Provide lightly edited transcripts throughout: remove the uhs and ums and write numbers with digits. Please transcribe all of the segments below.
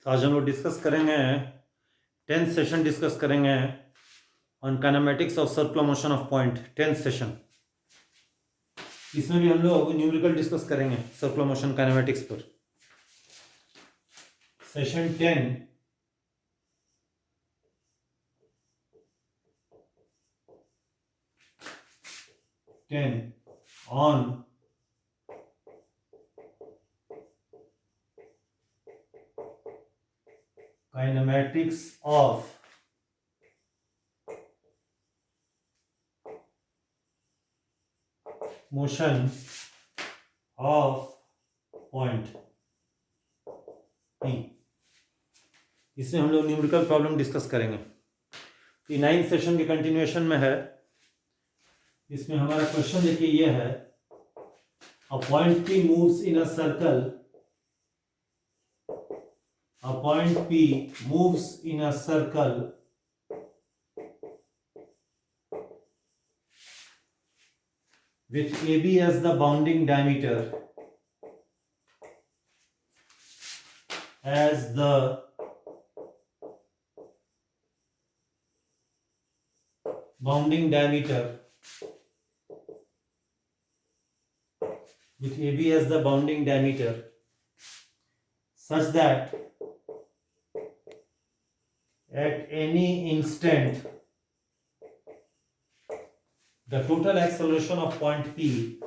आज हम लोग डिस्कस करेंगे 10th सेशन डिस्कस करेंगे on kinematics of circular motion of point 10th session. इसमें भी हम लोग न्यूमेरिकल डिस्कस करेंगे सर्कुलर मोशन काइनेमेटिक्स पर। Session 10 on kinematics of motion of point P. इसमें हम लोग न्यूमेरिकल प्रॉब्लम डिस्कस करेंगे। ये 9th सेशन के कंटिन्यूएशन में है। इसमें हमारा क्वेश्चन देखिए ये है, a point P moves in a circle, a point P moves in a circle with AB as the bounding diameter, with AB as the bounding diameter, such that at any instant the total acceleration of point P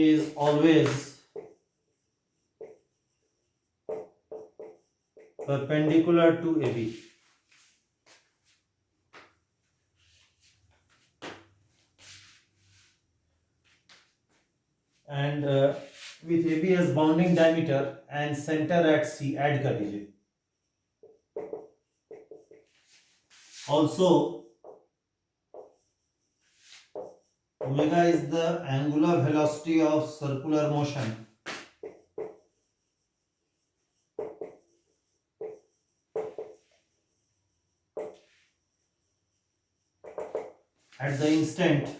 is always perpendicular to AB. And with AB as bounding diameter and center at C add कर दीजिए। Also omega is the angular velocity of circular motion at the instant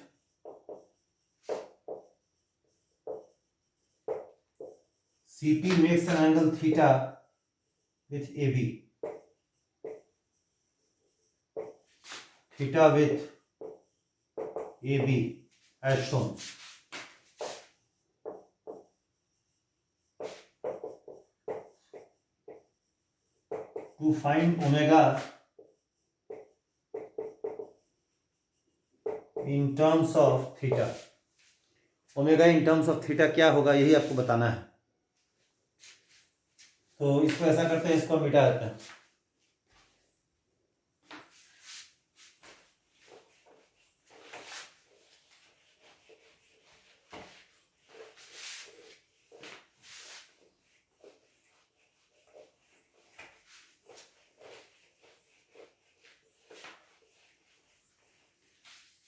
CP makes an angle theta with AB. Theta with AB as shown. To find omega in terms of theta. Omega in terms of theta क्या होगा यही आपको बताना है। तो इसको ऐसा करते हैं, इसको मिटा देते हैं।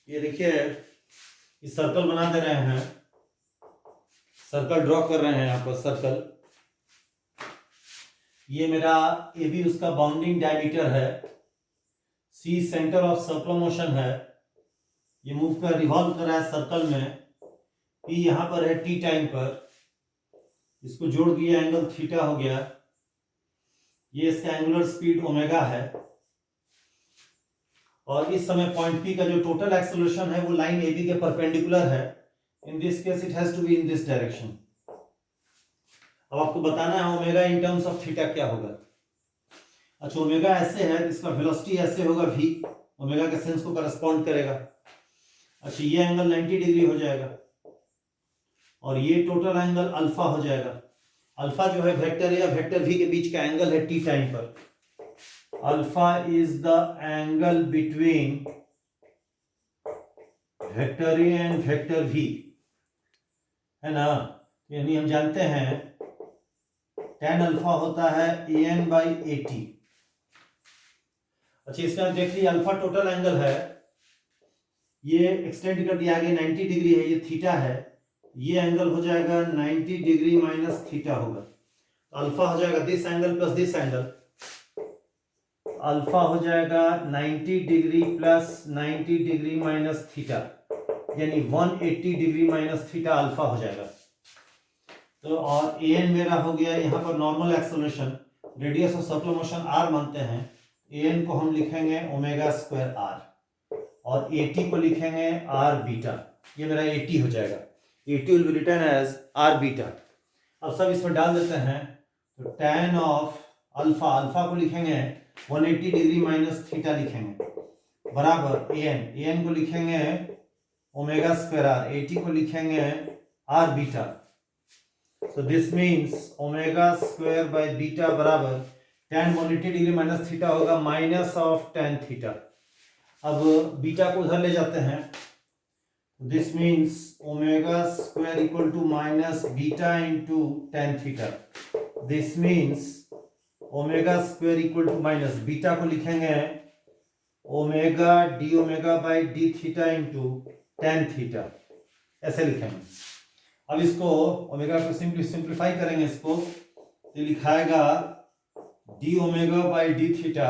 ये देखिए, इस सर्कल बना दे रहे हैं, सर्कल ड्रॉ कर रहे हैं यहाँ पर सर्कल। ये मेरा ए बी उसका बाउंडिंग डायमीटर है, C centre of circular motion है, ये मूव कर रिवॉल्व कर रहा है सर्कल में, पी यहाँ पर है टी टाइम पर, इसको जोड़ दिया एंगल थीटा हो गया, ये इसका एंगुलर स्पीड ओमेगा है, और इस समय पॉइंट पी का जो टोटल एक्सेलरेशन है वो लाइन ए बी के परपेंडिकुलर है। In this case it has to be in this direction. अब आपको बताना है omega in terms of theta क्या होगा। अच्छा, ओमेगा ऐसे है, इसका वेलोसिटी ऐसे होगा v, ओमेगा के सेंस को करस्पॉन्ड करेगा। अच्छा, ये एंगल 90 डिग्री हो जाएगा और ये टोटल एंगल अल्फा हो जाएगा। अल्फा जो है वेक्टर ए या वेक्टर v के बीच का एंगल है t टाइम पर। Alpha is the angle between vector A and vector v, है ना। यानी हम जानते हैं tan अल्फा होता है an/at। अच्छा, इसमें देख लीजिए अल्फा टोटल एंगल है, ये एक्सटेंड कर दिया आगे 90 डिग्री है, ये थीटा है, ये एंगल हो जाएगा 90 डिग्री माइनस थीटा होगा। अल्फा हो जाएगा this angle plus this angle, alpha हो जाएगा 90 degree plus 90 degree minus theta, यानी 180 डिग्री माइनस थीटा अल्फा हो जाएगा। तो और एन मेरा हो गया यहाँ पर normal acceleration, radius of circular motion R मानते हैं, एन को हम लिखेंगे ओमेगा स्क्वायर आर और एटी को लिखेंगे आर बीटा, ये मेरा एटी हो जाएगा। AT will be written as R beta. अब सब इसमें डाल देते हैं, तो tan ऑफ अल्फा, अल्फा को लिखेंगे 180 डिग्री माइनस थीटा लिखेंगे बराबर एन को लिखेंगे ओमेगा स्क्वायर आर, एटी को लिखेंगे R beta. So this means omega square by beta बराबर tan 180 डिग्री माइनस थीटा होगा माइनस ऑफ tan थीटा। अब बीटा को उधर ले जाते हैं, this means omega square equal to minus beta into tan theta. This means omega square equal to minus beta को लिखेंगे omega D omega by D theta into tan theta, ऐसे लिखेंगे। अब इसको ओमेगा को सिंप्लीफाई करेंगे, इसको तो लिखाएगा d omega by D theta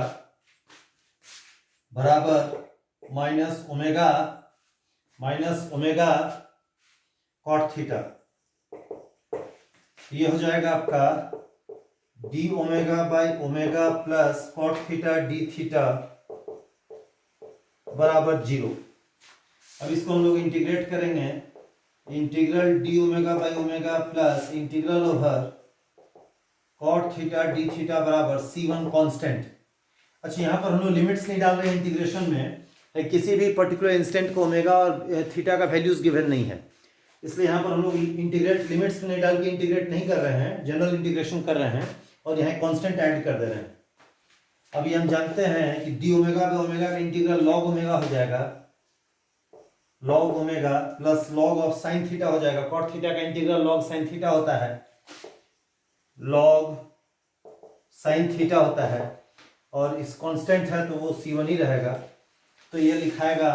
बराबर माइनस ओमेगा कॉट थीटा। ये हो जाएगा आपका d omega by omega plus cot theta d theta बराबर 0। अब इसको हम लोग इंटीग्रेट करेंगे, integral d omega by omega plus integral over cot theta d theta बराबर C1 कांस्टेंट। अच्छा, यहाँ पर हम लोग लिमिट्स नहीं डाल रहे हैं इंटीग्रेशन में, किसी भी पर्टिकुलर इंस्टेंट को ओमेगा और थीटा का वैल्यूज गिवन नहीं है, इसलिए यहाँ पर हम लोग इंटीग्रेट लिमिट्स नहीं डाल के इंटीग्रेट नहीं कर रहे हैं, जनरल इंटीग्रेशन कर रहे हैं और यहाँ कांस्टेंट ऐड कर दे रहे हैं। अभी हम जानते हैं कि डी ओमेगा बाई ओमेगा का इंटीग्रल लॉग ओमेगा हो जाएगा, log omega plus log of sine theta हो जाएगा। कॉट थीटा का इंटीग्रल लॉग साइन थीटा होता है, लॉग साइन थीटा होता है और इस कांस्टेंट है तो वो C1 ही रहेगा। तो ये लिखाएगा,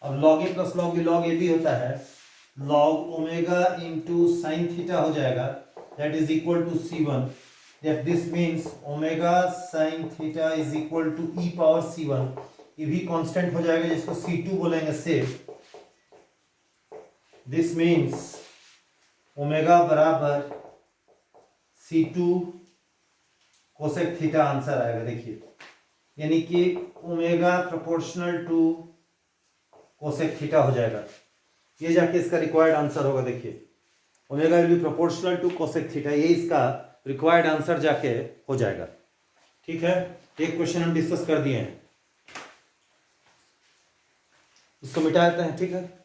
अब log A plus log A B होता है, log omega into sine theta हो जाएगा, that is equal to C1। That this means omega sine theta is equal to E power C1। ये भी कांस्टेंट हो जाएगा जिसको C2 बोलेंगे सेव। दिस मीन्स ओमेगा बराबर C2 कोसेक थीटा आंसर आएगा। देखिए, यानी कि omega proportional to cosec theta हो जाएगा, ये जाके इसका रिक्वायर्ड आंसर होगा। देखिए, omega will be proportional to cosec theta, ये इसका रिक्वायर्ड आंसर जाके हो जाएगा। ठीक है, एक क्वेश्चन हम डिस्कस कर दिए हैं, इसको मिटा देते हैं। ठीक है,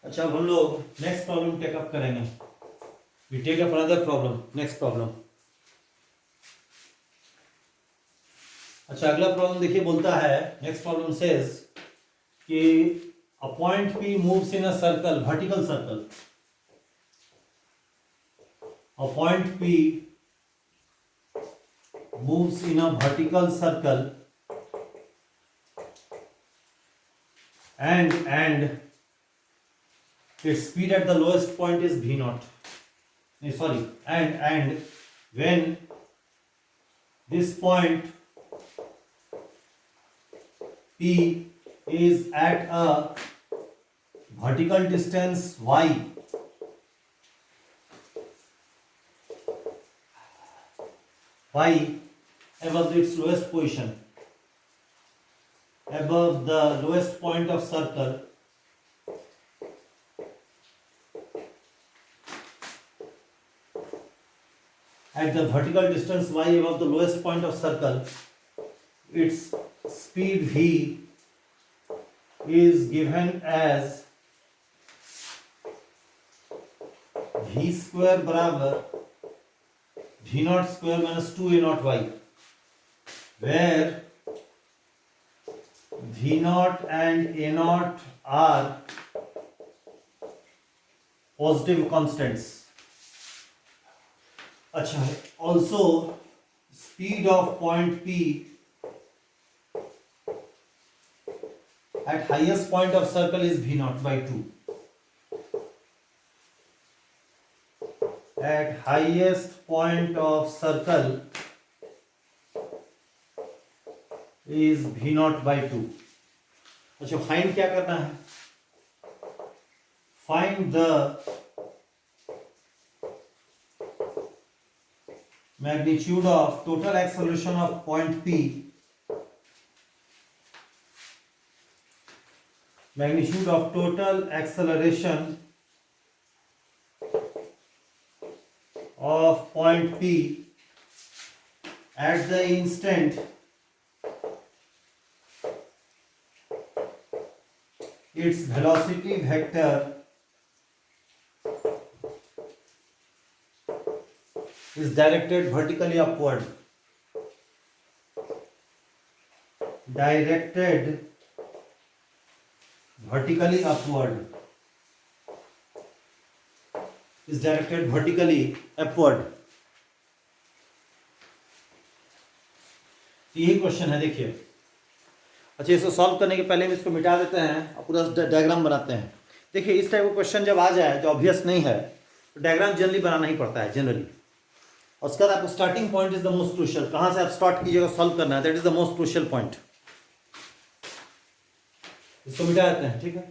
अच्छा, अब हम लोग नेक्स्ट प्रॉब्लम टेकअप करेंगे। We take up another problem, next problem. अच्छा, अगला प्रॉब्लम देखिए, बोलता है नेक्स्ट प्रॉब्लम सेज कि a point P moves in a circle, vertical circle. A point P moves in a vertical circle and its speed at the lowest point is v naught. Sorry, and when this point P is at a vertical distance y above its lowest position, above the lowest point of circle, at the vertical distance y above the lowest point of circle, its speed v is given as v square बराबर v naught square minus 2a naught y, where v V naught and A naught are positive constants. अच्छा, also speed of point P at highest point of circle is V naught by 2. At highest point of circle is V naught by 2. अच्छा, find क्या करना है? Find the magnitude of total acceleration of point P, magnitude of total acceleration of point P at the instant its velocity vector is directed vertically upward. Directed vertically upward. Is directed vertically upward. यही question है, देखिए। अच्छा, इसको solve करने के पहले हम इसको मिटा देते हैं और पूरा डायग्राम बनाते हैं। देखिए, इस टाइप का क्वेश्चन जब आ जाए जो ऑब्वियस नहीं है तो डायग्राम जनरली बनाना ही पड़ता है, जनरली। और उसके बाद आपको starting point is the most crucial, कहां से आप स्टार्ट कीजिएगा सॉल्व करना है, that is the most crucial point. इसको मिटा देते हैं, ठीक है।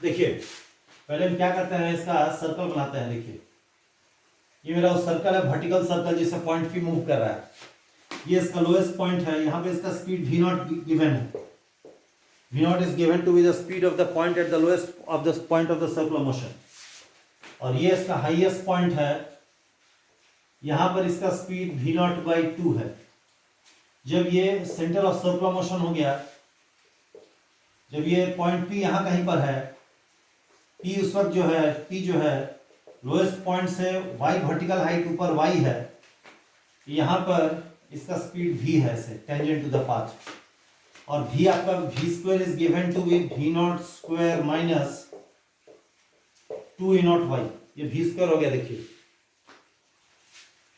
देखिए, पहले हम क्या करते हैं, इसका सर्कल बनाते हैं। देखिए, ये मेरा सर्कल है, वर्टिकल सर्कल, जिससे पॉइंट पी मूव कर रहा है। ये इसका लोएस्ट पॉइंट है, यहाँ पे इसका स्पीड v नॉट गिवन है। v nought is given to be the speed of the point at the lowest of the point of the circular motion. और ये इसका हाईएस्ट पॉइंट है, यहाँ पर इसका स्पीड v नॉट बाई 2 है। जब ये सेंटर ऑफ सर्कुलर मोशन हो गया, जब ये पॉइंट p यहाँ कहीं पर है, P उस वक्त जो है, P जो है लोएस्ट पॉइंट से y वर्टिकल हाइट ऊपर y है, यहाँ पर इसका स्पीड v है, से टेंजेंट टू द पाथ। और v आपका v square is given to be v nought square minus 2a nought y, ये v स्क्वायर हो गया। देखिए,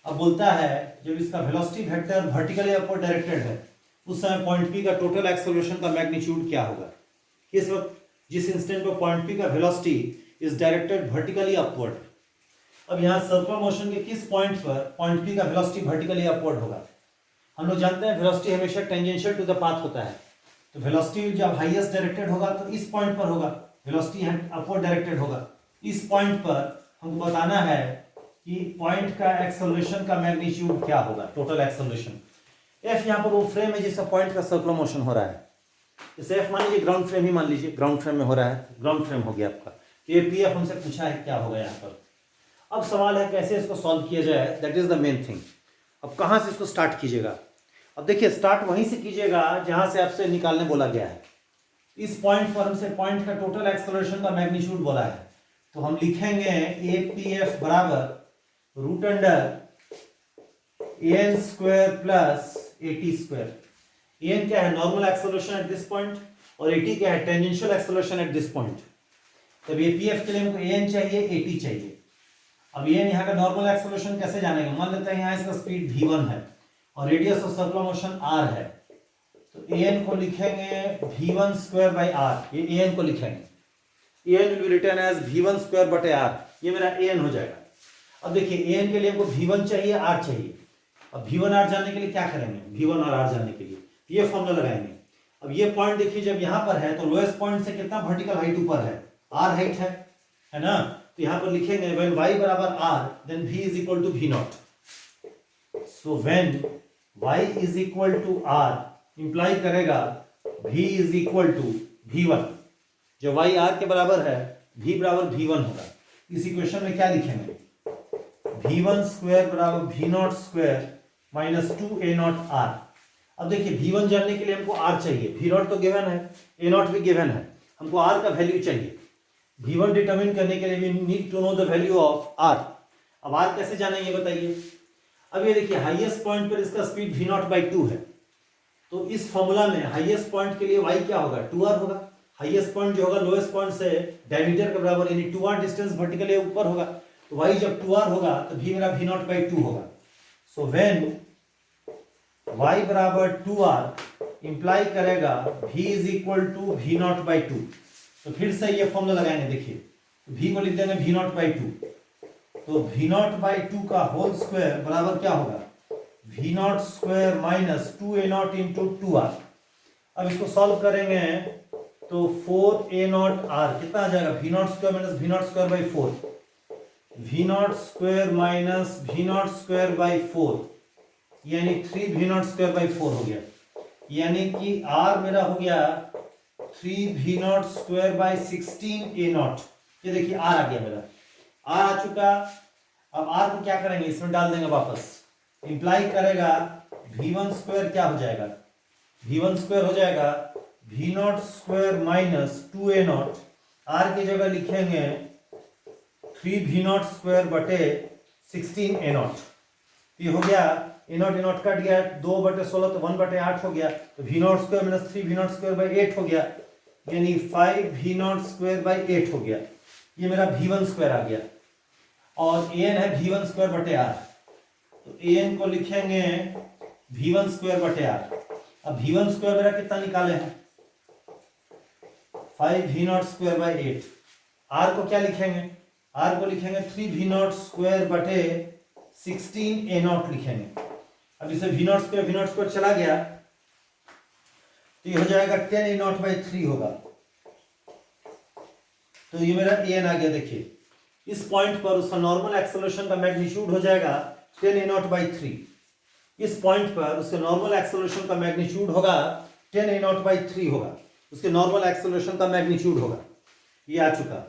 अब बोलता है जब इसका velocity vector vertically upward directed है, उस समय पॉइंट P का टोटल एक्सेलरेशन का मैग्नीट्यूड क्या होगा। इस वक्त जिस इंस्टेंट पर पॉइंट P का velocity is directed vertically upward. अब यहाँ सर्कुलर मोशन के किस पॉइंट पर पॉइंट P का वेलोसिटी वर्टिकली अपवर्ड होगा। हम लोग जानते हैं वेलोसिटी हमेशा टेंजेंशियल टू द पाथ होता है, तो वेलोसिटी जब हाईएस्ट डायरेक्टेड होगा तो इस पॉइंट पर होगा, वेलोसिटी अपवर्ड डायरेक्टेड होगा। इस पॉइंट पर हमको बताना है कि पॉइंट का एक्सेलरेशन का मैग्नीट्यूड क्या होगा, टोटल एक्सेलरेशन। एफ यहाँ पर वो फ्रेम है जिसका पॉइंट का सर्कुलर मोशन हो रहा है। जैसे एफ मान लीजिए ग्राउंड फ्रेम ही मान लीजिए, ग्राउंड फ्रेम में हो रहा है, ग्राउंड फ्रेम हो गया आपका। ये पी एफ हमसे पूछा है क्या होगा यहाँ पर। अब सवाल है कैसे इसको सॉल्व किया जाए, that is the main thing. अब कहाँ से इसको स्टार्ट कीजिएगा। अब देखिए, स्टार्ट वहीं से कीजिएगा जहाँ से आपसे निकालने बोला गया है। इस पॉइंट पर हमसे पॉइंट का टोटल एक्सेलरेशन का मैग्नीट्यूड बोला है, तो हम लिखेंगे ए पी एफ बराबर root under N square plus A T square. N क्या है, normal acceleration at this point, और एटी क्या है, tangential acceleration at this point. तब एपीएफ के लिए हमको एन चाहिए, एटी चाहिए। अब एन यहाँ का नॉर्मल एक्सेलरेशन कैसे जानेंगे, मान लेते हैं यहाँ इसका स्पीड v1 है और radius of circular motion r है, तो एन को लिखेंगे v1 स्क्वायर बाई r। ये एन को लिखेंगे, N will be written as v1 square बटे r, ये मेरा एन हो जाएगा। अब देखिए, एन के लिए हमको v1 चाहिए, r चाहिए। अब v1 r जानने के लिए क्या करेंगे, v1 और r जानने के लिए ये फॉर्मूला लगाएंगे। अब ये पॉइंट देखिए, जब यहाँ पर है तो लोएस्ट पॉइंट से कितना वर्टिकल हाइट ऊपर है, r हाइट है ना। तो यहाँ पर लिखेंगे व्हेन y बराबर r then v is equal to v nought. So when y is equal to r imply करेगा v is equal to v1। जो y r के बराबर है, v बराबर v1 होगा। इस इक्वेशन में क्या लिखेंगे, v1 स्क्वायर बराबर v nought square minus 2a not r। अब देखिए V1 जानने के लिए हमको R चाहिए, V0 तो गिवन है, A0 भी गिवन है, हमको R का वैल्यू चाहिए। V1 डिटरमिन करने के लिए we need to know the value of R। अब R कैसे जानेंगे बताइए। अब ये देखिए हाईएस्ट पॉइंट पर इसका स्पीड V0/2 है, तो इस फॉर्मूला में हाईएस्ट पॉइंट के लिए y क्या होगा, 2r होगा। हाईएस्ट पॉइंट जो होगा लोएस्ट पॉइंट से डायमीटर के बराबर, यानी 2r डिस्टेंस वर्टिकली ऊपर होगा, तो y जब 2r होगा तो v मेरा V0/2 होगा। सो व्हेन y बराबर 2r इंप्लाई करेगा v is equal to V0/2। तो फिर से ये फॉर्मूला लगाएंगे, देखिए v को लिख देंगे V0/2, तो V0/2 का होल स्क्वायर बराबर क्या होगा, V0 square minus 2a0 into 2r। अब इसको सॉल्व करेंगे तो 4a0r कितना आ जाएगा, V0 square minus V0 square by 4, V0 square minus V0 square by 4 यानी 3V0 स्क्वायर बाई 4 हो गया, यानी कि r मेरा हो गया 3V0 स्क्वायर बाई 16a0। ये देखिए r आ गया मेरा, r आ चुका। अब r को क्या करेंगे, इसमें डाल देंगे वापस, इंप्लाई करेगा V1 स्क्वायर क्या हो जाएगा, V1 स्क्वायर हो जाएगा V0 square minus 2a0, r की जगह लिखेंगे 3V0 स्क्वायर बटे 16a0। ये हो गया, a0 कट गया, 2/16 तो 1/8 हो गया, तो V0 square minus 3V0 square by 8 हो गया, यानी 5V0 स्क्वायर बाई 8 हो गया। ये मेरा V1 स्क्वायर आ गया, और an है V1 स्क्वायर बटे r, तो an को लिखेंगे V1 स्क्वायर बटे r। अब V1 स्क्वायर मेरा कितना निकाले हैं, 5V0 स्क्वायर बाई 8। r को क्या लिखेंगे, r को लिखेंगे 3V0 स्क्वायर बटे 16a0 लिखेंगे। अब इसे V0 स्क्वायर चला गया तो ये हो जाएगा 10a0/3 होगा, तो ये मेरा an आ गया। देखिए इस पॉइंट पर उसका नॉर्मल एक्सेलरेशन का मैग्नीट्यूड हो जाएगा 10a0/3। इस पॉइंट पर उसके नॉर्मल एक्सेलरेशन का मैग्नीट्यूड होगा 10a0/3 होगा, उसके नॉर्मल एक्सेलरेशन का मैग्नीट्यूड होगा। ये आ चुका।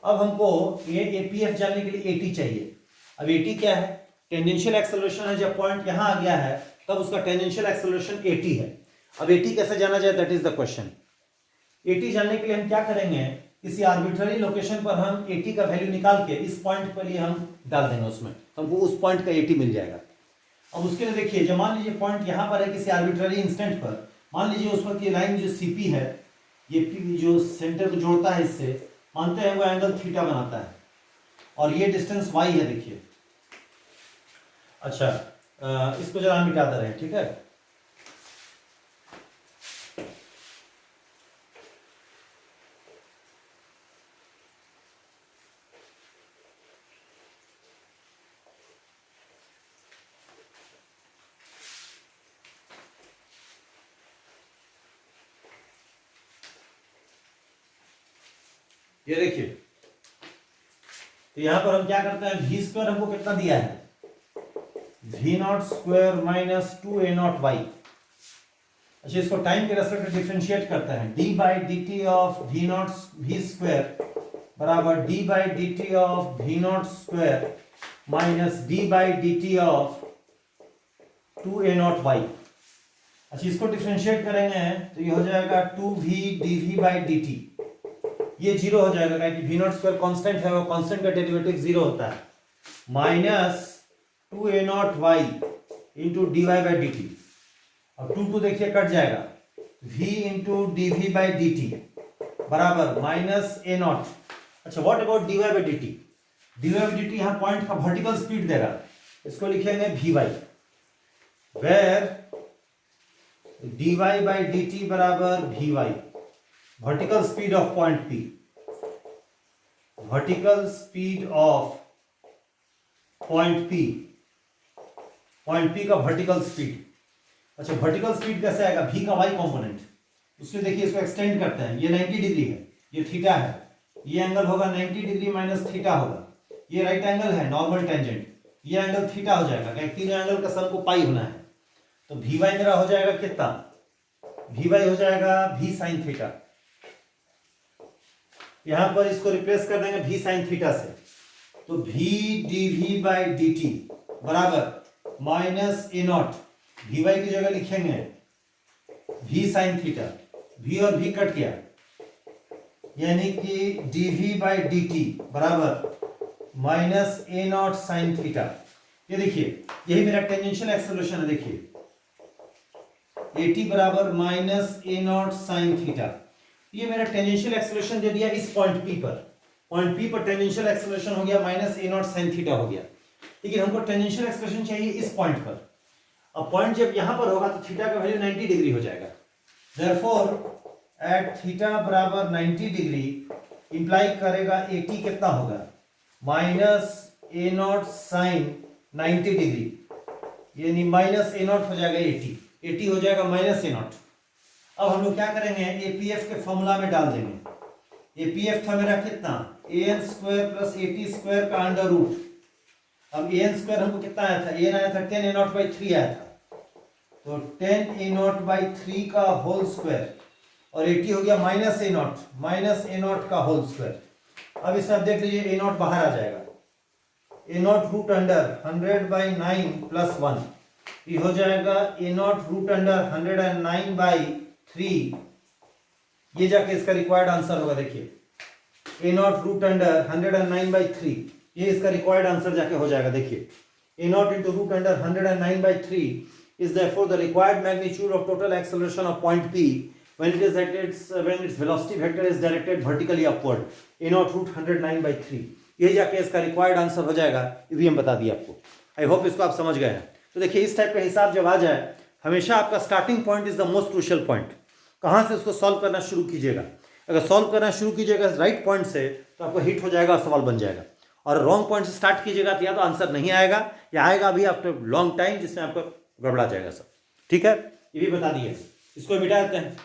अब हमको ये APF जानने के लिए AT चाहिए। अब AT क्या है, टेंजेंशियल एक्सेलरेशन है, जब पॉइंट यहां आ गया है तब उसका टेंजेंशियल एक्सेलरेशन AT है। अब AT कैसे जाना जाए, that is the question. AT जानने के लिए हम क्या करेंगे, किसी आर्बिट्ररी लोकेशन पर हम AT का वैल्यू निकाल के इस पॉइंट पर ये हम डाल देंगे उसमें, तो हमको उस पॉइंट का AT मिल जाएगा। अब उसके लिए देखिए, जब मान लीजिए पॉइंट यहाँ पर है किसी आर्बिट्ररी इंस्टेंट पर, मान लीजिए उस वक्त ये लाइन जो CP है, ये P जो सेंटर को जोड़ता है इससे, मानते हैं वो एंगल थीटा बनाता है, और ये डिस्टेंस y है। देखिए अच्छा, इसको जरा मिटा दे रहे हैं, ठीक है। ये देखिए, तो यहां पर हम क्या करते हैं, V स्क्वायर हमको कितना दिया है, V0 स्क्वायर माइनस 2a0y। अच्छा, इसको टाइम के रेस्पेक्ट में डिफरेंशिएट करते हैं, d/dt ऑफ V स्क्वायर बराबर d/dt of V0 square minus d/dt of 2a0y। अच्छा, इसको डिफरेंशिएट करेंगे तो ये हो जाएगा 2v dv/dt। ये जीरो हो जाएगा, क्योंकि V0 स्क्वायर कांस्टेंट है, वो कांस्टेंट का डेरिवेटिव जीरो होता है, माइनस 2a0y इंटू dy/dt। अब 2 देखिए कट जाएगा, v इंटू dv/dt बराबर माइनस a0। अच्छा, व्हाट अबाउट dy/dt, dy/dt यहाँ पॉइंट का वर्टिकल स्पीड दे रहा है, इसको लिखेंगे vy, वेयर dy/dt बराबर vy, vertical speed of point P, vertical speed of point P का वर्टिकल स्पीड। अच्छा, वर्टिकल स्पीड कैसे आएगा, v का y कंपोनेंट, उसके देखिए इसको एक्सटेंड करते हैं, ये 90 डिग्री है, ये थीटा है, ये एंगल होगा 90 डिग्री माइनस थीटा होगा, ये राइट एंगल है नॉर्मल टेंजेंट, ये एंगल थीटा हो जाएगा, क्योंकि तीनों एंगल का सम को पाई होना है। तो vy मेरा हो जाएगा कितना, vy हो जाएगा v sin थीटा। यहां पर इसको रिप्लेस कर देंगे v sin थीटा से, तो v dv/dt बराबर माइनस a0 वी वाई की जगह लिखेंगे v साइन थीटा, v और v कट गया, यानी कि dv बाई dt बराबर minus A nought sine theta. ये देखिए यही मेरा टेंजेंशियल एक्सेलरेशन है, देखिए at बराबर minus A nought sine theta. ये मेरा टेंजेंशियल एक्सेलरेशन दे दिया इस पॉइंट P पर, पॉइंट P पर टेंजेंशियल एक्सेलरेशन हो गया minus A nought sign theta हो गया। लेकिन हमको टेंजेंशियल एक्सेलरेशन चाहिए इस पॉइंट पर। अब पॉइंट जब यहां पर होगा तो थीटा का वैल्यू 90 डिग्री हो जाएगा। देयरफॉर एट थीटा बराबर 90 डिग्री इंप्लाई करेगा AT कितना होगा, minus A nought sine 90 degree, यानी माइनस ए नॉट हो जाएगा AT हो जाएगा माइनस ए नॉट। अब हम लोग क्या करेंगे, APF के फॉर्मूला में डाल देंगे। APF था मेरा कितना, an square plus AT square का अंडर रूट। अब an स्क्वायर हमको कितना आया था, an आया था 10 a नॉट बाई 3 आया था, तो 10 a नॉट बाई 3 का होल स्क्वायर, और AT हो गया माइनस ए नॉट का होल स्क्वायर। अब इसमें आप देख लीजिए a नॉट बाहर आ जाएगा, a nought root under 100 by 9 plus 1, ये हो जाएगा a nought root under 109 by 3, ये जाके इसका रिक्वायर्ड आंसर होगा। देखिए a nought root under 109 by 3, ये इसका रिक्वायर्ड आंसर जाके हो जाएगा। देखिए a nought into root under 109 by 3 is therefore the required magnitude of total acceleration of point P when it is at its velocity vector is directed vertically upward, a nought root 109 by 3, ये जाके इसका required answer हो जाएगा। ये भी हम बता दिए आपको। आई होप इसको आप समझ गए हैं। तो देखिए इस टाइप का हिसाब जब आ जाए, हमेशा आपका starting point is the most crucial point. कहाँ से उसको सॉल्व करना शुरू कीजिएगा, अगर सॉल्व करना शुरू कीजिएगा राइट पॉइंट से तो आपको हिट हो जाएगा और सवाल बन जाएगा, और रॉन्ग पॉइंट से स्टार्ट कीजिएगा तो या तो आंसर नहीं आएगा या आएगा अभी आफ्टर लॉन्ग टाइम, जिसमें आपको गड़बड़ा जाएगा सब। ठीक है, ये भी बता दिए। इसको मिटा देते हैं।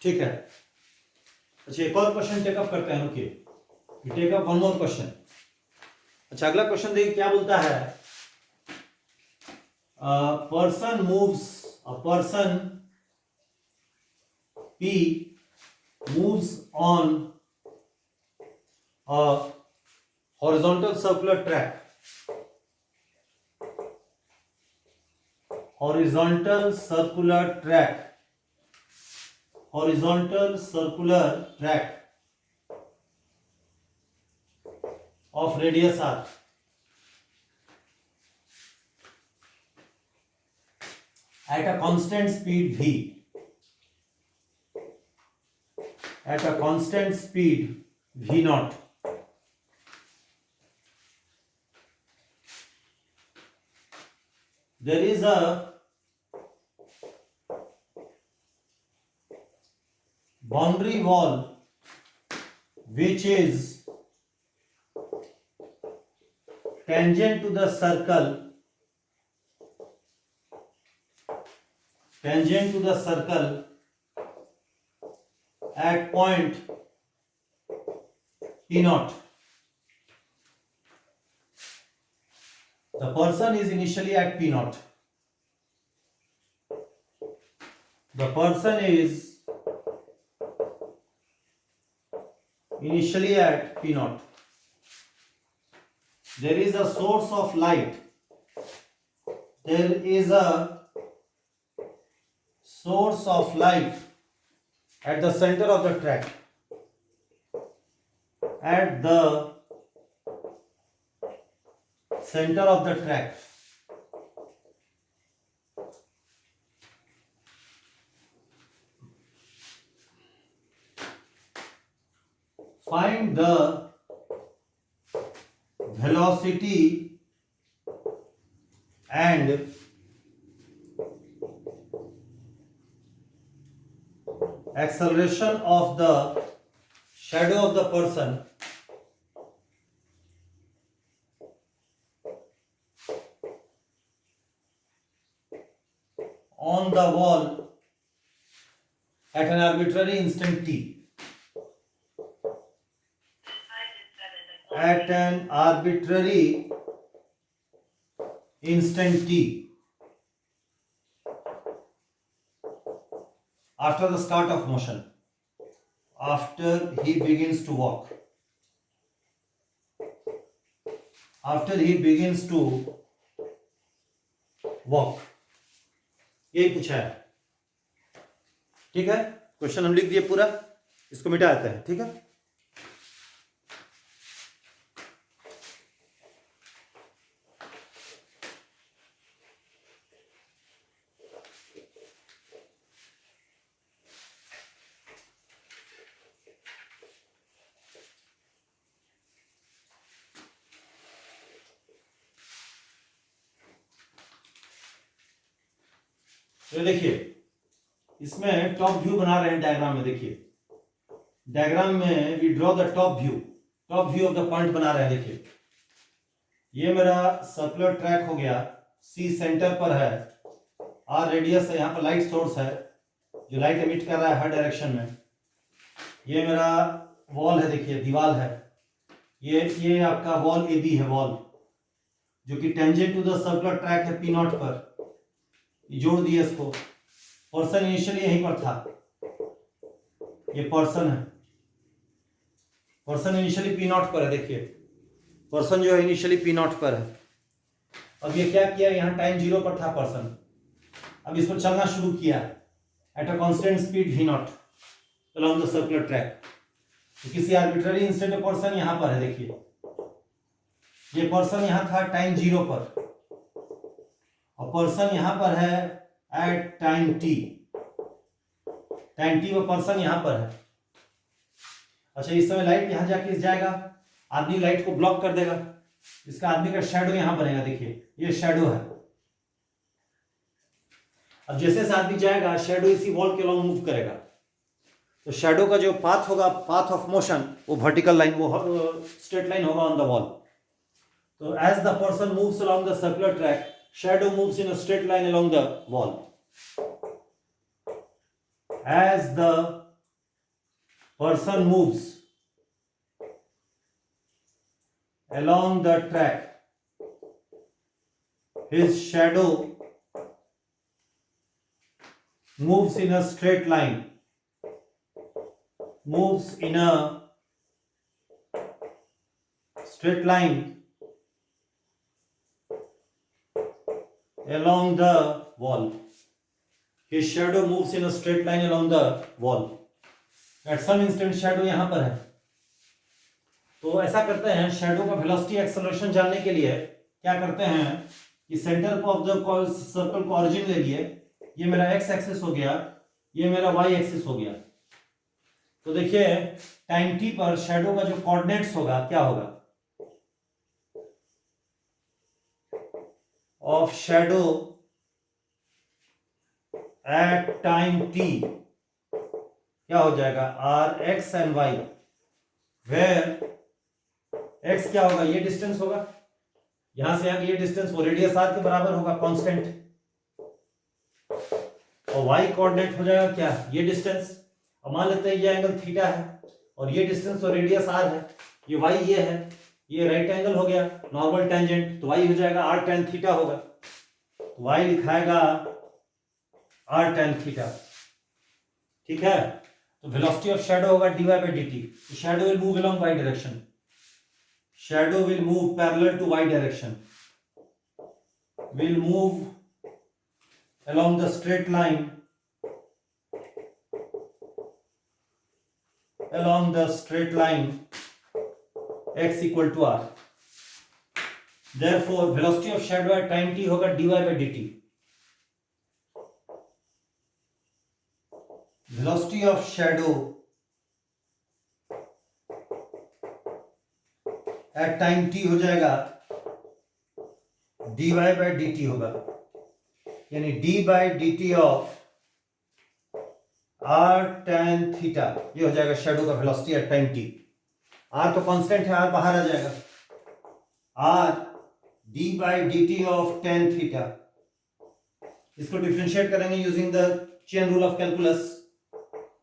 ठीक है, अच्छा एक और क्वेश्चन टेकअप करते हैं। रुकिए, take up one more question. अच्छा अगला क्वेश्चन देखिए क्या बोलता है, person moves, a person P moves on a horizontal circular track, horizontal circular track of radius r at a constant speed v, at a constant speed v naught, there is a boundary wall which is tangent to the circle, at point P naught. The person is initially at P naught. The person is initially at P naught. There is a source of light. There is a source of light at the center of the track. At the center of the track. Find the velocity and acceleration of the shadow of the person on the wall at an arbitrary instant t. At an arbitrary instant t after the start of motion, after he begins to walk, after he begins to walk, यही पूछा है। ठीक है, question हम लिख दिए पूरा, इसको मिटा देते हैं। ठीक है, तो देखिए इसमें टॉप व्यू बना रहे हैं डायग्राम में। देखिए डायग्राम में we draw the top view of the point बना रहे हैं। देखिए ये मेरा सर्कुलर ट्रैक हो गया, सी सेंटर पर है, आर रेडियस है, यहाँ पर लाइट सोर्स है जो लाइट एमिट कर रहा है हर डायरेक्शन में। ये मेरा वॉल है, देखिए दीवार है, ये आपका वॉल ए बी है, वॉल जो कि tangent to the circular track है पी नॉट पर, जोड़ दिए इसको। पर्सन इनिशियली यहीं पर था, ये पर्सन है, पर्सन इनिशियली पी नॉट पर है। देखिए पर्सन जो है इनिशियली पी नॉट पर है। अब ये क्या किया, यहाँ टाइम 0 पर था पर्सन, अब इस पर चलना शुरू किया at a constant speed v not along the circular track. तो किसी आर्बिट्ररी इंस्टेंट में पर्सन यहाँ पर है। देखिए ये पर्सन यहाँ था टाइम 0 पर, और पर्सन यहां पर है एट टाइम टी पर पर्सन यहां पर है। अच्छा इस समय लाइट यहां जाके जाएगा, आदमी लाइट को ब्लॉक कर देगा, इसका आदमी का शैडो यहां बनेगा। देखिए ये शैडो है। अब जैसे जैसे आदमी जाएगा शैडो इसी वॉल के अलॉन्ग मूव करेगा, तो शैडो का जो पाथ होगा, पाथ ऑफ मोशन, वो वर्टिकल लाइन, वो स्ट्रेट लाइन होगा ऑन द वॉल। तो as the person moves along the circular track, shadow moves in a straight line along the wall. As the person moves along the track, his shadow moves in a straight line, moves in a straight line along the wall. His shadow moves in a straight line along the wall. At some instant shadow यहाँ पर है। तो ऐसा करते हैं, shadow का velocity acceleration जानने के लिए क्या करते हैं कि सेंटर ऑफ द सर्कल को ऑरिजिन ले लिए, ये मेरा एक्स एक्सिस हो गया, ये मेरा वाई एक्सिस हो गया। तो देखिए टाइम टी पर शैडो का जो कोऑर्डिनेट्स होगा क्या होगा, of shadow at time t क्या हो जाएगा, r x and y, where x क्या होगा, ये डिस्टेंस होगा, यहां से यहां ये डिस्टेंस वो रेडियस r के बराबर होगा कांस्टेंट, और y कोऑर्डिनेट हो जाएगा क्या, ये डिस्टेंस। अब मान लेते हैं ये एंगल थीटा है और ये डिस्टेंस और रेडियस r है, ये y ये है, ये राइट एंगल हो गया नॉर्मल टेंजेंट, तो y हो जाएगा r tan थीटा होगा, तो y लिखाएगा r tan थीटा। ठीक है, तो वेलोसिटी ऑफ शैडो होगा dy by dt। Shadow will move along y direction, shadow will move parallel to y direction, will move along the straight line, along the straight line x equal to r. Therefore velocity of shadow at time t होगा dy by dt। velocity of shadow at time t हो जाएगा dy by dt होगा, यानी d by dt of r tan theta, ये हो जाएगा shadow का velocity at time t। r तो कांस्टेंट है, r बाहर आ जाएगा, r d by dt of tan theta इसको डिफरेंशिएट करेंगे using the chain rule of calculus.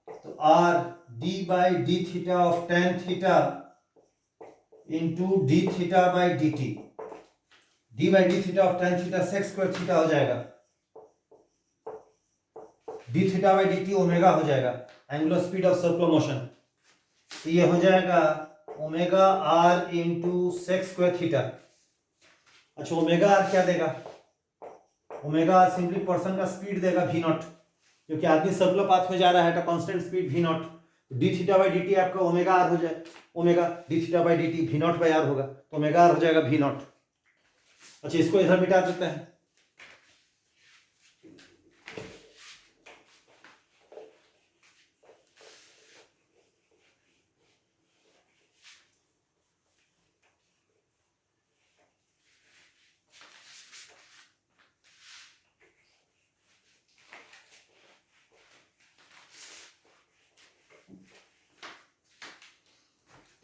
तो r d by D theta of tan theta into D theta by D t, d by D theta of tan theta sec square theta हो जाएगा, d theta by D t omega हो जाएगा, angular speed of circular motion. तो ये हो जाएगा omega r into sec square theta. अच्छा omega r क्या देगा? ओमेगा आर सिंपली पर्सन का स्पीड देगा वी नॉट, क्योंकि आदमी सर्कुलर पाथ में जा रहा है तो constant speed V nought. D theta by D T आपका ओमेगा आर हो जाए, omega D theta by D T V not by R होगा, तो ओमेगा आर हो जाएगा वी नॉट। अच्छा इसको इधर मिटा देते हैं।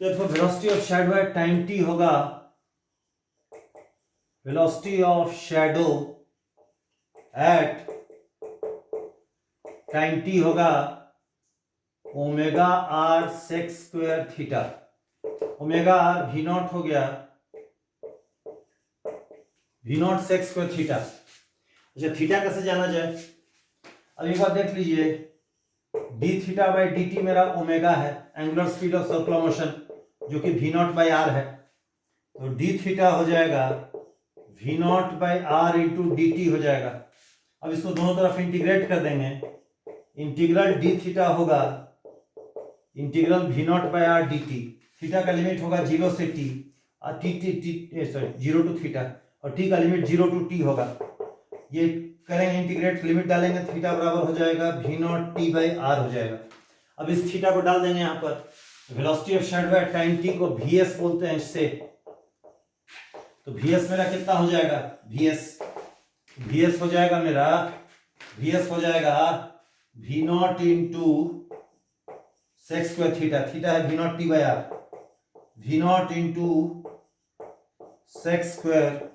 तो velocity of shadow at time T होगा, velocity of shadow at time T होगा omega R sec square theta. Omega R V naught हो गया, V naught sec square theta. अच्छा थीटा कैसे जाना जाए? अब एक बार देख लीजिए, D theta by D T मेरा ओमेगा है, angular speed of circular motion जो कि वी नॉट बाई आर है, तो डी थीटा हो जाएगा V not by R into D T हो जाएगा। अब इसको दोनों तरफ इंटीग्रेट कर देंगे, इंटीग्रल डी थीटा होगा integral V not by R D T, theta का लिमिट होगा 0 से टी और T T T sorry 0 to theta, और टी का लिमिट 0 टू टी होगा। ये करेंगे इंटीग्रेट, लिमिट डालेंगे, थीटा बराबर हो जाएगा V not T by R हो जाएगा। अब इस थीटा को डाल देंगे यहाँ पर, velocity of shadow at time T को वी एस बोलते हैं इससे, तो वी एस मेरा कितना हो जाएगा? वी एस हो जाएगा मेरा, वी एस हो जाएगा V not into sec square theta, theta है V not T by R, V not into sec square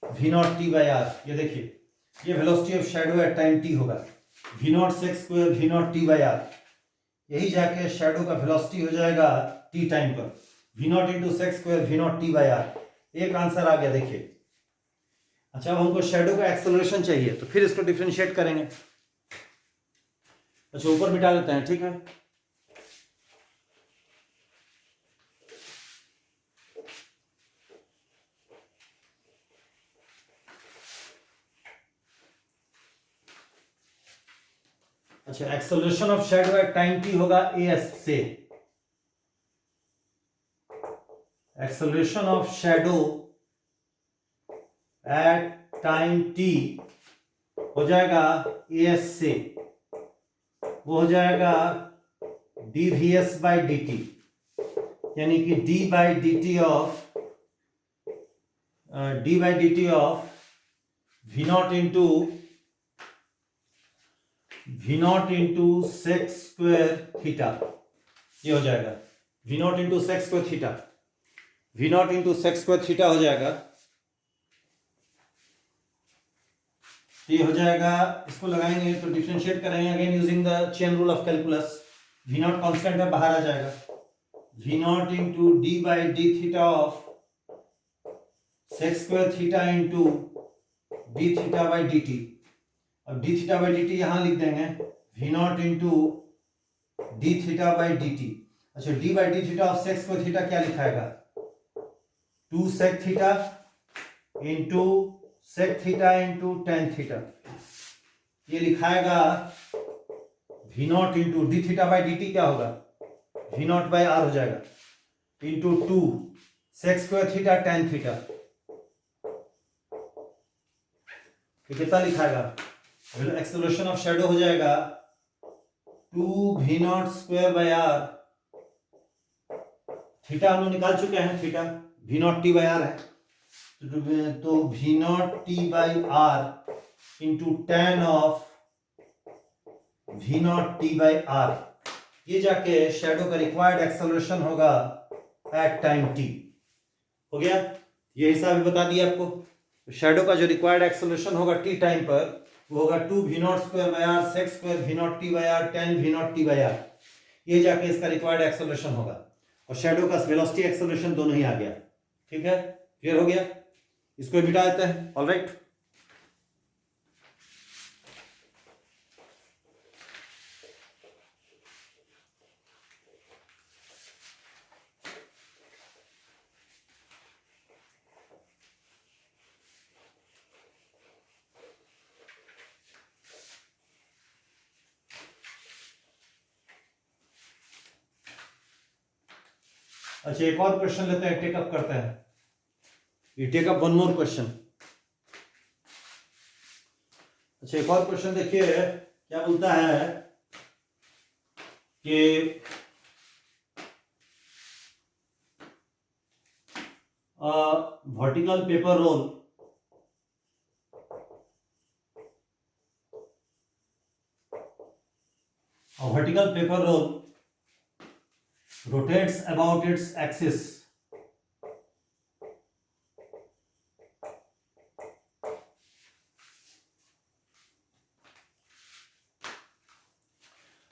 V not T by R. ये देखिए ये velocity of shadow at time T होगा, V naught sec square V not T by R. यही जाके shadow का velocity हो जाएगा T time पर, V not into sec square V not T by R. एक आंसर आ गया देखिए। अच्छा अब हमको शैडो का एक्सेलरेशन चाहिए, तो फिर इसको डिफरेंशिएट करेंगे। अच्छा ऊपर मिटा देते हैं, ठीक है। अच्छा acceleration of shadow at time T होगा एस से, acceleration of shadow at time T हो जाएगा एस से, वो हो जाएगा D V S by D T, यानी कि D by D T of V not into sec square theta. ये हो जाएगा V not into sec square theta, V not into sec square theta हो जाएगा। ये हो जाएगा, इसको लगाएंगे तो डिफरेंशिएट करेंगे again using the chain rule of calculus. V naught constant है, बाहर आ जाएगा, V not into D by D theta of sec square theta into D theta by D T. अब D theta by D T यहां लिख देंगे, V not into D theta by D T. अच्छा D by D theta of sec square theta क्या लिखाएगा? 2 sec theta into sec theta into ten theta. ये लिखाएगा V not into D theta by D T क्या होगा? V not by R हो जाएगा, into 2 sec square theta tan theta. कितना लिखाएगा? एक्सेलरेशन ऑफ शैडो हो जाएगा 2 V naught square by R, theta हम लोग निकाल चुके हैं, theta V not T by R है, तो V not T by R into tan of V not T by R. ये जाके शैडो का रिक्वायर्ड एक्सेलरेशन होगा एट टाइम टी। हो गया, ये हिसाब भी बता दिया आपको। शैडो का जो रिक्वायर्ड एक्सेलरेशन होगा टी टाइम पर वो होगा 2 v0 square by R sec square v0 t by R 10 v0 t by R. ये जाके इसका रिक्वायर्ड एक्सेलरेशन होगा और शैडो का वेलोसिटी एक्सेलरेशन दोनों ही आ गया। ठीक है, क्लियर हो गया? इसको मिटा देते हैं। ऑलराइट, अच्छा एक और क्वेश्चन लेते हैं, टेकअप करते हैं। ये टेकअप वन मोर क्वेश्चन। अच्छा एक और क्वेश्चन देखिए, क्या बोलता है कि vertical paper roll rotates about its axis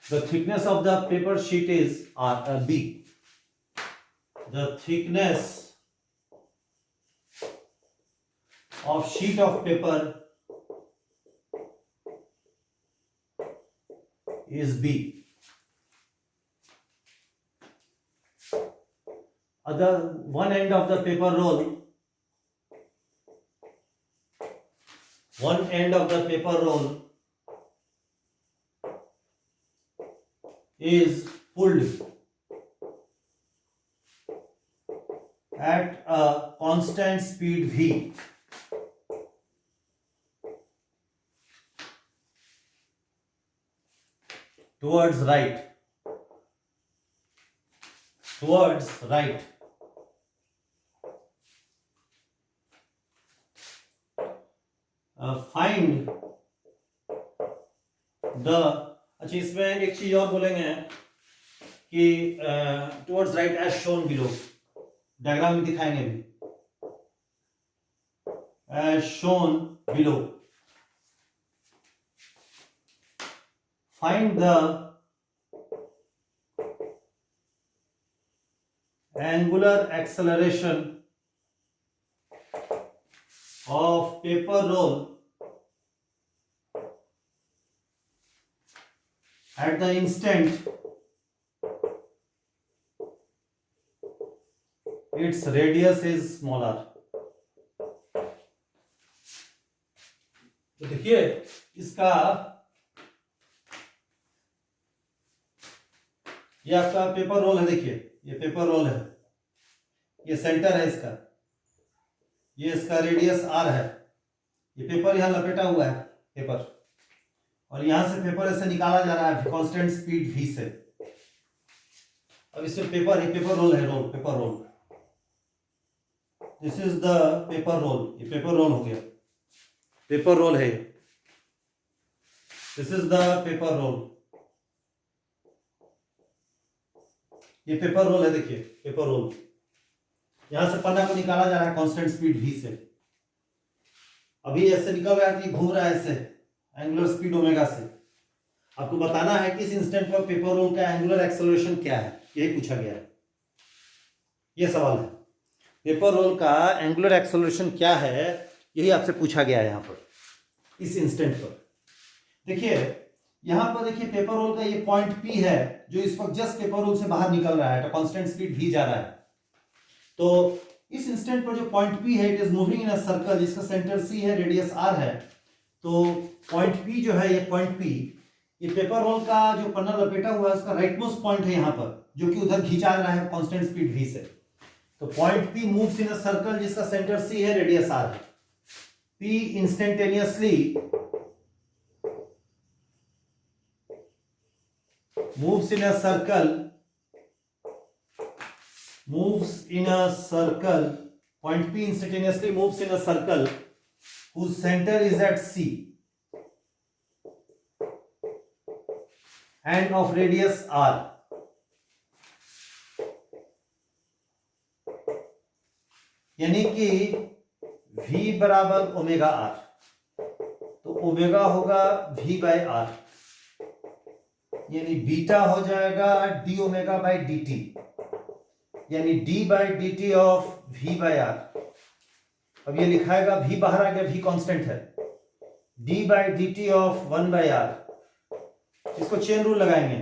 the thickness of the paper sheet is B. The thickness of sheet of paper is B. Other one end of the paper roll is pulled at a constant speed v towards right. Find the, अच्छा इसमें एक चीज और बोलेंगे कि towards right as shown below, diagram में दिखाएंगे भी, as shown below. Find the angular acceleration of paper roll at the instant its radius is smaller। तो देखिए इसका, ये आपका पेपर रोल है। देखिए ये पेपर रोल है, ये सेंटर है इसका, ये इसका रेडियस आर है, ये पेपर यहां लपेटा हुआ है पेपर, और यहां से पेपर ऐसे निकाला जा रहा है कांस्टेंट स्पीड v से। अब इसमें पेपर है, पेपर रोल है, paper roll, this is the paper role. ये पेपर रोल हो गया, पेपर रोल है, this is the paper role, ये पेपर रोल है। देखिए पेपर रोल, यहां से पन्ना को निकाला जा रहा है कांस्टेंट स्पीड v से। अभी ऐसे निकल रहा है कि घूम रहा है ऐसे एंगुलर स्पीड ओमेगा से। आपको बताना है कि इस इंस्टेंट पर पेपर रोल का एंगुलर एक्सेलरेशन क्या है, यही पूछा गया है, ये सवाल है। पेपर रोल का एंगुलर एक्सेलरेशन क्या है, यही आपसे पूछा गया है यहाँ पर इस इंस्टेंट पर। देखिए यहाँ पर देखिए पेपर रोल का ये पॉइंट P है जो इस वक्त जस्ट पेपर रोल से बाहर निकल रहा है, तो कांस्टेंट स्पीड v जा रहा है। तो इस इंस्टेंट पर जो पॉइंट P है, it is moving in a circle जिसका सेंटर C है, रेडियस R है। तो पॉइंट P जो है, ये पॉइंट P, ये पेपर रोल का जो पन्ना लपेटा हुआ है उसका राइट मोस्ट पॉइंट है यहाँ पर, जो कि उधर खींचा रहा है कांस्टेंट स्पीड v से। तो point P moves in a circle जिसका सेंटर C है, रेडियस R है। P instantaneously moves in a circle, point P instantaneously moves in a circle whose center is at C and of radius R। यानी कि V बराबर omega R, तो omega होगा V by R, यानी beta हो जाएगा D omega by D T, यानी D by D T of V by R. अब ये लिखाएगा V बाहर आ गया, V कांस्टेंट है, D by D T of 1 by R, इसको चेन रूल लगाएंगे,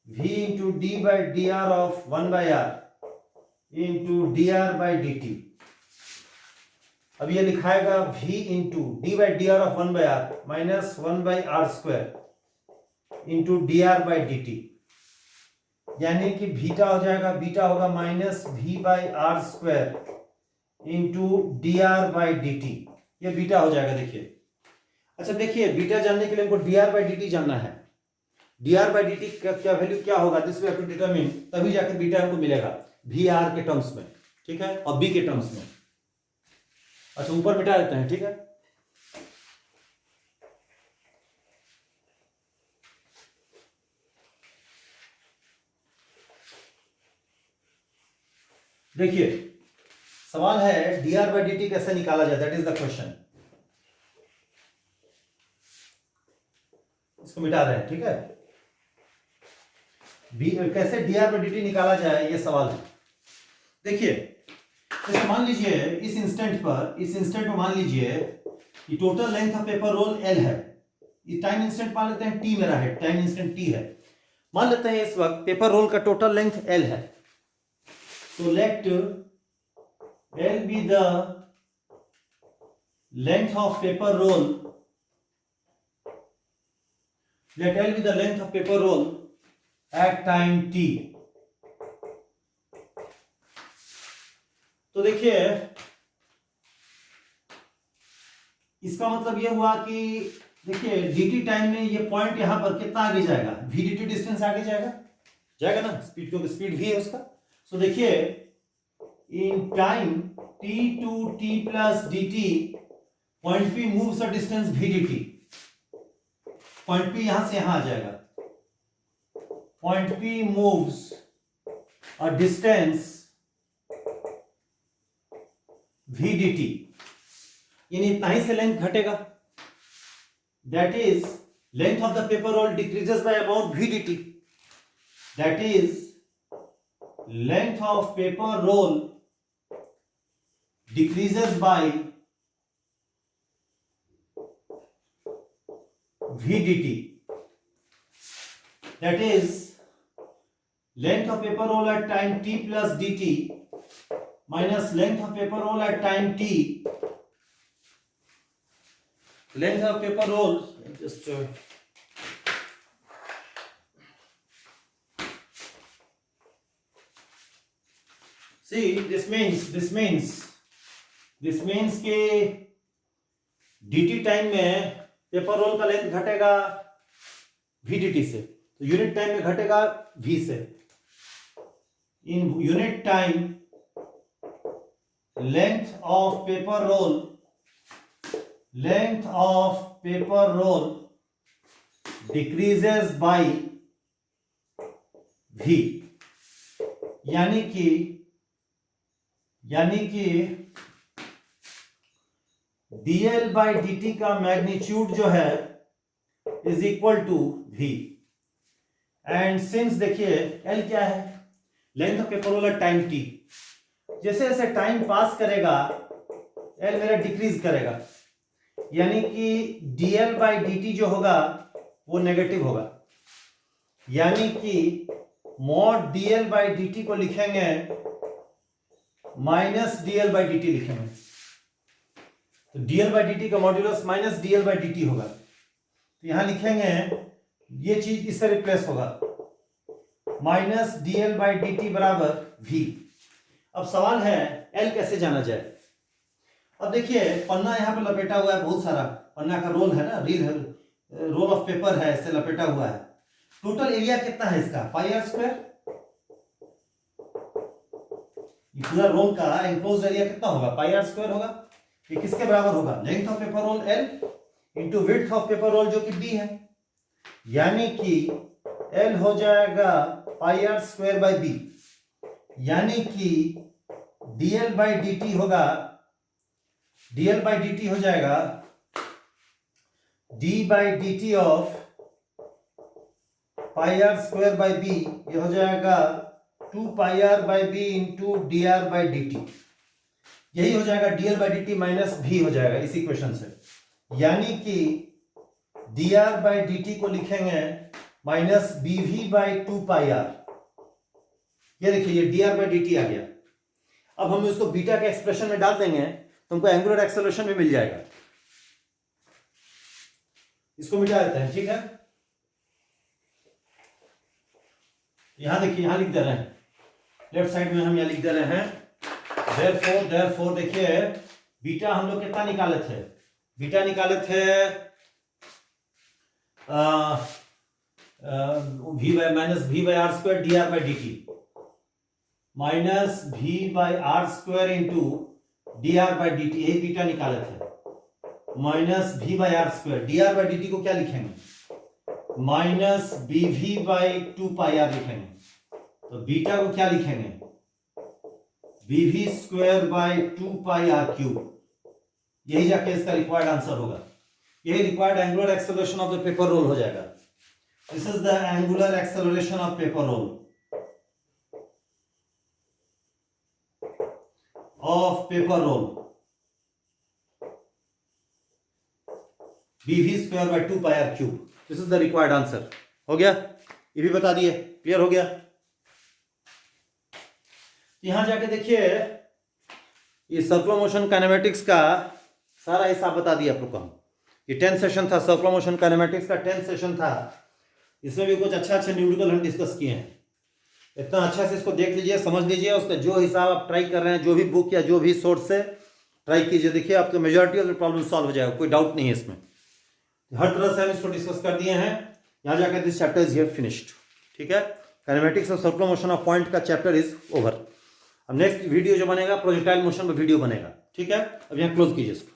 V into D by D R of 1 by R into D R by D T. अब ये लिखाएगा V into D by D R of 1 by R minus 1 by R square into D R by D T, यानी कि beta हो जाएगा, beta होगा minus V by R square into D R by D T, ये beta हो जाएगा। देखिए, अच्छा देखिए, बीटा जानने के लिए हमको D R by D T जानना है। D R by D T का क्या वैल्यू क्या होगा, this we have to determine, तभी जाकर बीटा हमको मिलेगा वी आर के टर्म्स में, ठीक है, और बी के टर्म्स में। अच्छा, ऊपर मिटा देते हैं, ठीक है। देखिए, सवाल है D R by D T कैसे निकाला जाए, दैट इज द क्वेश्चन। इसको मिटा रहे हैं, ठीक है। कैसे D R by D T निकाला जाए, ये सवाल है। देखिए, जैसे मान लीजिए इस इंस्टेंट में मान लीजिए कि total length of paper role L है, ये टाइम इंस्टेंट मान लेते हैं, टी मेरा है, टाइम इंस्टेंट टी है, मान लेते हैं इस वक्त पेपर रोल का टोटल लेंथ एल है। So let L be the length of paper role, let L be the length of paper roll at time t। तो देखिए, इसका मतलब यह हुआ कि देखिए dt टाइम में ये पॉइंट यहां पर कितना आगे जाएगा, v dt डिस्टेंस आगे जाएगा ना, स्पीड, क्योंकि स्पीड v है उसका। सो देखिए, in time t to t plus dt point p moves a distance v dt, point P यहां से यहां आ जाएगा, point P moves a distance v dt, यानी इतना ही से लेंथ घटेगा, that is length of the paper roll decreases by about v dt, that is length of paper roll decreases by v dt, that is length of paper roll at time t plus dt minus length of paper roll at time t, length of paper roll just see this means कि dt time में paper roll का length घटेगा VDT से, तो unit time में घटेगा V से। In unit time length of paper roll decreases by V, यानी कि dl बाई dt का मैग्नीट्यूड जो है is equal to v, and since देखिए l क्या है, length of paper roll time t, जैसे जैसे टाइम पास करेगा l मेरा डिक्रीज करेगा, यानी कि dl बाई dt जो होगा वो नेगेटिव होगा, यानी कि मॉड dl बाई dt को लिखेंगे माइनस dl बाई dt लिखेंगे, तो dl बाई dt का modulus minus dl by dt होगा, तो यहां लिखेंगे ये चीज इससे रिप्लेस होगा, माइनस dl बाई dt बराबर v। अब सवाल है l कैसे जाना जाए। अब देखिए, पन्ना यहां पर लपेटा हुआ है, बहुत सारा पन्ना का रोल है ना, रोल ऑफ पेपर है, इससे लपेटा हुआ है। टोटल एरिया कितना है इसका, पाई आर स्क्वायर, पूरा रोल का एनक्लोज्ड एरिया कितना होगा, पाई आर स्क्वायर होगा। ये किसके बराबर होगा, length of paper roll L into width of paper roll जो कि B है, यानी कि L हो जाएगा pi R square by B, यानी कि dl बाई dt होगा dl बाई dt हो जाएगा d by dt of pi R square by B, ये हो जाएगा 2 pi R by B into D R by D T, यही हो जाएगा dl बाई dt माइनस भी हो जाएगा इस इक्वेशन से, यानी कि dr बाई dt को लिखेंगे minus bv by 2 pi R. ये देखिए ये dr बाई dt आ गया। अब हम इसको बीटा के एक्सप्रेशन में डाल देंगे तो हमको एंगुलर एक्सेलरेशन भी मिल जाएगा। इसको मिटा देते हैं, ठीक है। यहां देखिए, यहां लिख दे रहे हैं, लेफ्ट साइड में हम यहां लिख दे रहे हैं देयरफॉर देखिए बीटा हम लोग कितना निकाले थे, बीटा निकाले थे v by minus v by R square D R by D T minus v by R square into D R by D T, यही बीटा निकाले थे, minus v by R square D R by D T को क्या लिखेंगे minus bv by 2 pi R लिखेंगे, तो beta को क्या लिखेंगे bv square by 2 pi R cube, यही जाके इसका रिक्वायर्ड आंसर होगा। यही required angular acceleration of the paper roll हो जाएगा। This is the angular acceleration of paper roll bv square by 2 pi R cube, this is the required answer. हो गया, ये भी बता दिए, क्लियर हो गया। यहां जाके देखिए ये सर्कुलर मोशन काइनेमेटिक्स का सारा हिसाब बता दिया आप लोग को। ये 10 सेशन था, सर्कुलर मोशन काइनेमेटिक्स का 10 सेशन था। इसमें भी कुछ अच्छे न्यूमेरिकल हम डिस्कस किए हैं। इतना अच्छा से इसको देख लीजिए, समझ लीजिए, उसका जो हिसाब आप ट्राई कर रहे हैं, जो भी बुक या जो भी सोर्स से ट्राई कीजिए, देखिए आपको majority of the problem solve हो जाएगा, कोई डाउट नहीं है इसमें। हर तरह से हम इसको डिस्कस कर दिए हैं। यहाँ जाकर this chapter is here finished, ठीक है। काइनेमेटिक्स और सर्कुलर मोशन ऑफ पॉइंट का चैप्टर इज ओवर। अब नेक्स्ट वीडियो जो बनेगा प्रोजेक्टाइल मोशन पर वीडियो बनेगा, ठीक है। अब यहाँ क्लोज कीजिए इसको।